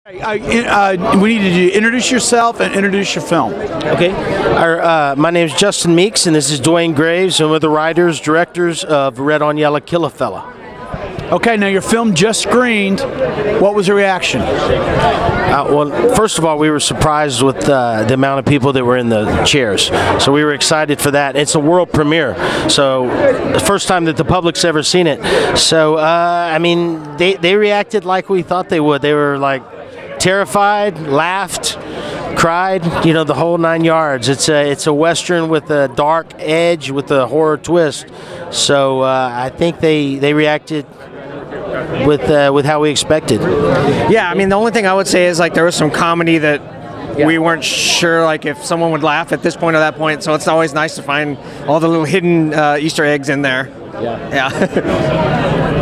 We need you to introduce yourself and introduce your film. Okay. My name is Justin Meeks, and this is Duane Graves, and we're the writers, directors of Red on Yella, Kill a Fella. Okay, now your film just screened. What was the reaction? Well, first of all, we were surprised with the amount of people that were in the chairs. So we were excited for that. It's a world premiere, so the first time that the public's ever seen it. So, I mean, they reacted like we thought they would. They were like terrified, laughed, cried, you know, the whole 9 yards. It's a Western with a dark edge with a horror twist. So I think they reacted with how we expected. Yeah, I mean, the only thing I would say is like there was some comedy that we weren't sure like if someone would laugh at this point or that point. So it's always nice to find all the little hidden Easter eggs in there. Yeah.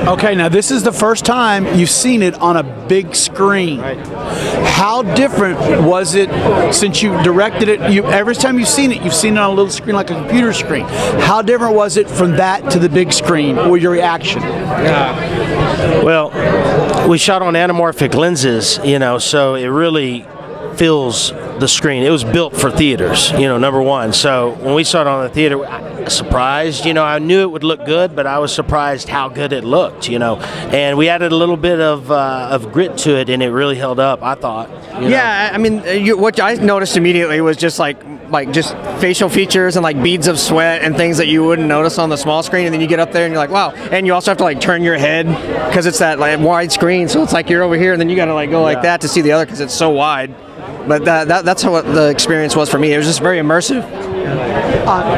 Okay, now this is the first time you've seen it on a big screen. Right. How different was it since you directed it? Every time you've seen it on a little screen like a computer screen. How different was it from that to the big screen? What was your reaction? Well, we shot on anamorphic lenses, you know, so it really fills the screen. It was built for theaters, you know, number one. So when we saw it on the theater, I was surprised, you know, I knew it would look good, but I was surprised how good it looked, you know. And we added a little bit of grit to it, and it really held up, I thought. Yeah, I mean, what I noticed immediately was just like just facial features and like beads of sweat and things that you wouldn't notice on the small screen, and then you get up there and you're like, wow. And you also have to like turn your head because it's that like wide screen, so it's like you're over here and then you got to like go like that to see the other because it's so wide. But that's how the experience was for me. It was just very immersive.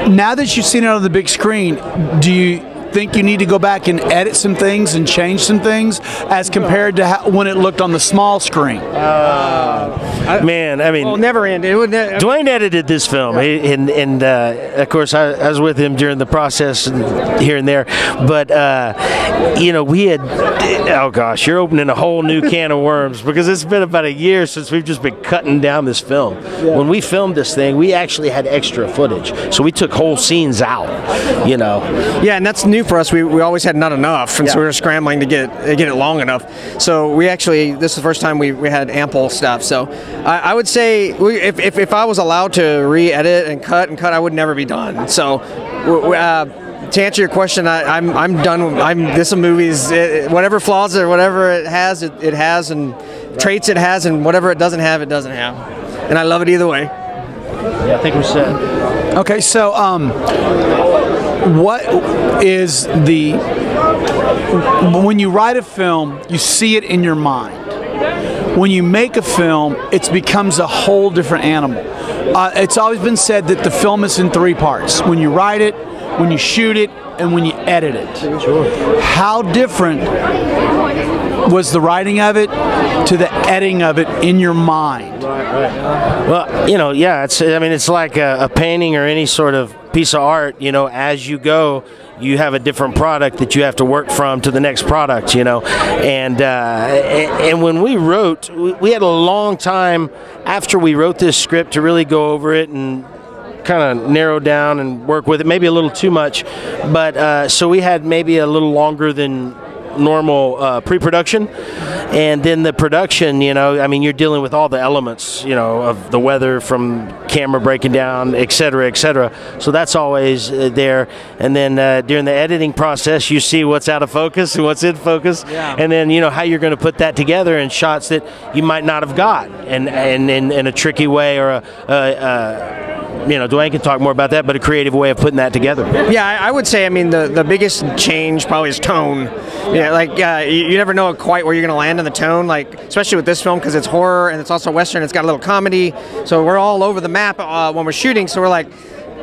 Now that you've seen it on the big screen, do you think you need to go back and edit some things and change some things as compared to when it looked on the small screen? Man, I mean, well, never end. Duane edited this film, and of course I was with him during the process and here and there. But you know, we had, oh gosh, you're opening a whole new can of worms because it's been about a year since we've just been cutting down this film. Yeah. When we filmed this thing, we actually had extra footage, so we took whole scenes out. You know. Yeah, and that's new for us. We always had not enough, and so we were scrambling to get it long enough. So we actually, this is the first time we had ample stuff. So I would say if I was allowed to re-edit and cut, I would never be done. So to answer your question, I'm done. This is movies. Whatever flaws or whatever it has, it has, and traits it has, and whatever it doesn't have, it doesn't have. And I love it either way. Yeah, I think we said. Okay, so what is when you write a film, you see it in your mind. When you make a film, it becomes a whole different animal. It's always been said that the film is in three parts: when you write it, when you shoot it, and when you edit it. Sure. How different was the writing of it to the editing of it in your mind? Right. Well, you know, yeah, it's like a painting or any sort of piece of art. You know, as you go, you have a different product that you have to work from to the next product, you know. And when we wrote, we had a long time after we wrote this script to really go over it and kind of narrow down and work with it, maybe a little too much. But so we had maybe a little longer than normal pre-production, and then the production, you know, I mean, you're dealing with all the elements, you know, of the weather from camera breaking down, et cetera, so that's always there. And then during the editing process, you see what's out of focus and what's in focus, and then, you know, how you're going to put that together in shots that you might not have got, and in a tricky way, or you know, Duane can talk more about that, but a creative way of putting that together. Yeah, I would say, I mean, the biggest change probably is tone. Yeah, like you never know quite where you're going to land in the tone, like especially with this film because it's horror and it's also Western. It's got a little comedy, so we're all over the map when we're shooting. So we're like,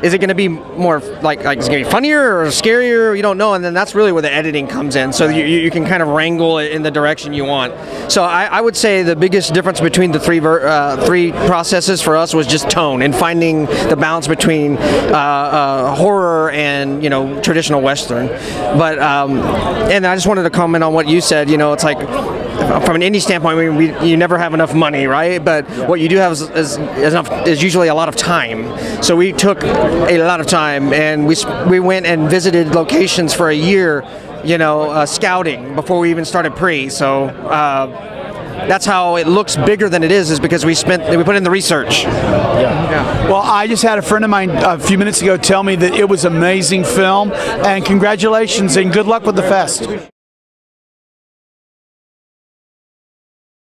is it going to be more like is it going to be funnier or scarier? You don't know, and then that's really where the editing comes in. So you can kind of wrangle it in the direction you want. So I would say the biggest difference between the three processes for us was just tone and finding the balance between horror and, you know, traditional Western. But and I just wanted to comment on what you said. You know, it's like, from an indie standpoint, you never have enough money, right? But what you do have is usually a lot of time. So we took a lot of time, and we went and visited locations for a year, you know, scouting before we even started pre. So that's how it looks bigger than it is because we put in the research. Yeah. Well, I just had a friend of mine a few minutes ago tell me that it was an amazing film, and congratulations and good luck with the fest.